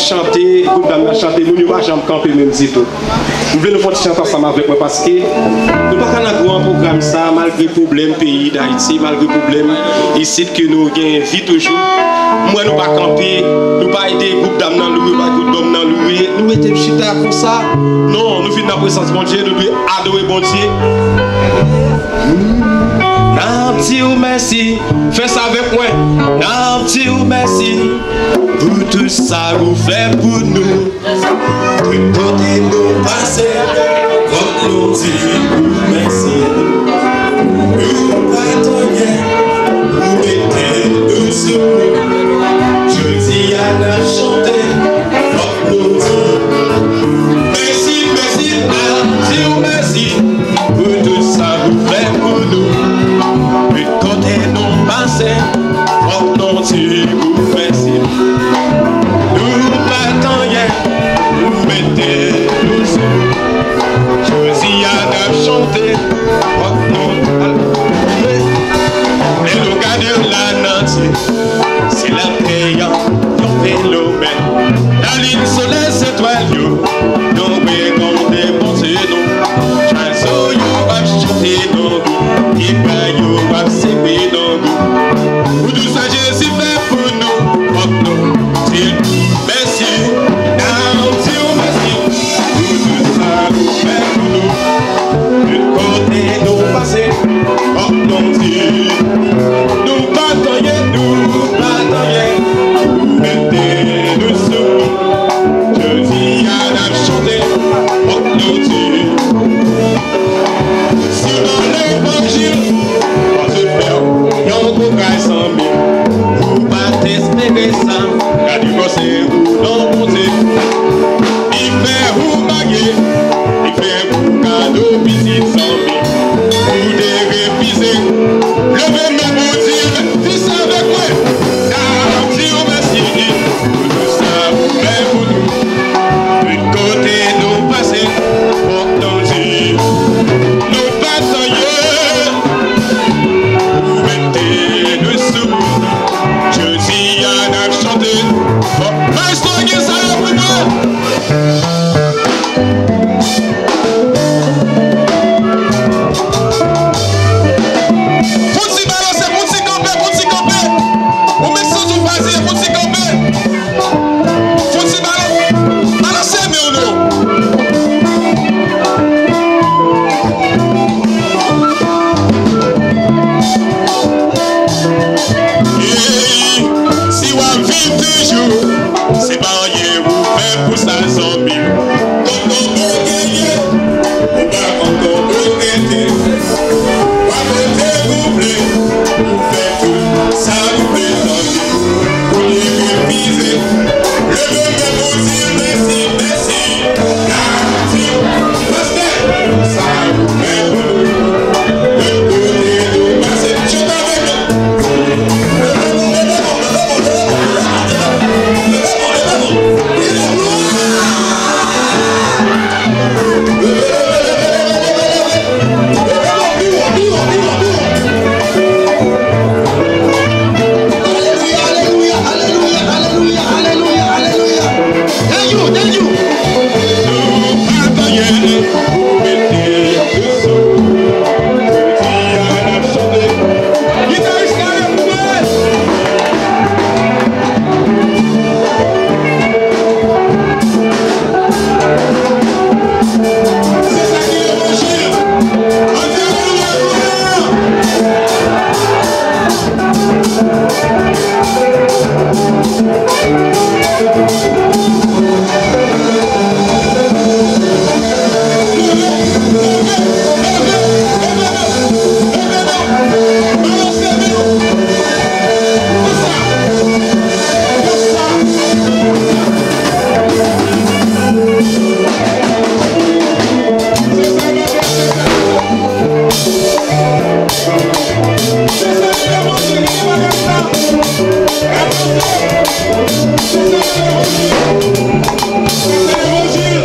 chanter, groupe d'âme a chanté, nous ne pouvons pas camper même si tout. Nous voulons faire chanter ensemble avec moi parce que nous ne pouvons pas avoir un programme ça, malgré le problème pays d'Haïti, malgré le problème ici que nous gagnons vie toujours. Moi, nous ne pouvons pas camper, nous ne pouvons pas aider groupe d'âme dans louer, pas groupe d'homme dans louer. Nous mettons chita comme ça. Non, nous venons dans la présence de Dieu, nous devons adorer bon Dieu. Nanti ou merci, fais ça avec moi. Nanti ou merci, pour tout ça vous faites pour nous. De côté nous passer, comme nous disons merci. Nous partons, vous mettez nous sur nous. Je dis à la chanter, comme nous disons merci, merci, nanti ou merci, pour tout ça vous faites pour nous. Nous passons, oh non, tu vous merci. Nous battons, nous mettez nous sur. Je dis à nous chanter, oh non, et nous gardons la nature. C'est la payant, on fait l'aubaine. La lune, soleil, c'est toi, yo. Nous bénissons des pensées, nous. Chanson, yo, va chanter, nous. Et ben, yo, va s'aimer, nous. Pour tout ça, Jésus fait pour nous. Oh non, merci. Now, Dieu, merci. Pour tout ça, nous fait pour nous. De côté, nous passer. Oh non, Dieu. Nous battons, nous battons. Vous mettez nous sous. Je dis à la chanter. Oh non, Dieu. Si dans l'évangile, on se fait, y'en a sans mille. Vous battez espérer ça, car du conseil vous non monter. Il fait vous baguer, il fait vous cadeau, visite sans mille. Vous devez viser, levez mes boutiques, dis ça avec moi. Now, dis merci, pour tout ça, vous faites pour nous. Du côté, nous passer, pour nos yeux. Nous bataillons, vous mettez nous sous. Je dis à nous chanter, oh, maestro, qui ça pour moi? C'est l'évangile.